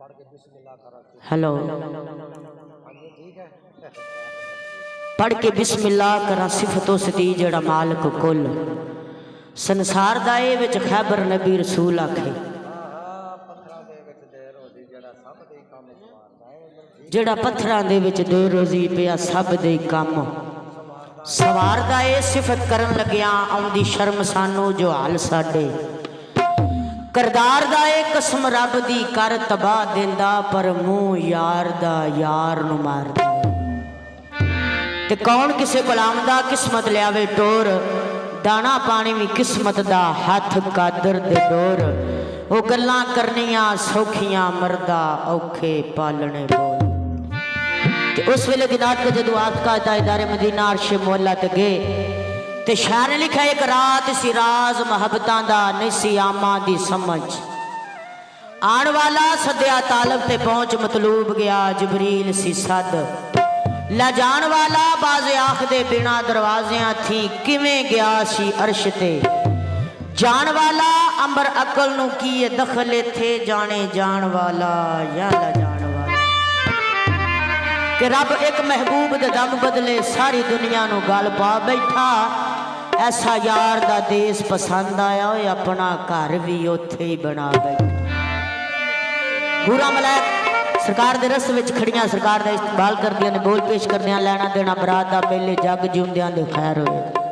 Hello पढ़ के बिस्मिल्लाह करा सिफतो सदी जड़ा मालक कुल संसार दा ए विच खैबर नबी रसूल आखे जड़ा पत्थरां दे विच दे रोजी पिया सब दे काम सवारदा ए सिफत करन लग्या आउंदी शर्म सानू जो हाल साडे करदार दा ए कसम रब दी कर तबाह देंदा पर मुंह यार दा यार नू मारदा ते कौन किसे गुलाम दा किस्मत लियावे टोर दाना पानी भी किस्मत दा हाथ कादर दे डोर वो गल्लां करनियां सौखियां मरदा औखे पालने बोल ते उस वेले दी रात को जदों आका ताजदारे मदीना अर्श मुअल्ला ते गए ते शायर ने लिखा एक रात सी राज मोहब्बतां दा नहीं सी आमा दी समझ आन वाला सद्या तालब ते पहुंच मतलूब गया जबरील सी सद ला जान वाला बाजे आखदे बिना दरवाजियां थी किवें गया सी अर्श ते जान वाला अंबर अकल नू की दखल थे जाने जान वाला या ला जान वाला कि रब एक महबूब दे दम बदले सारी दुनिया नू गल पा बैठा ऐसा यार दा देश पसंद आया हो अपना घर भी उथे ही बना बैठा पूरा मलैक सरकार दे रस विच खड़ियां सरकार दा इस्तकबाल करदियां ने बोल पेश करदियां लैना देना बरात दा मेले जग जिउंदियां दे खैर होए।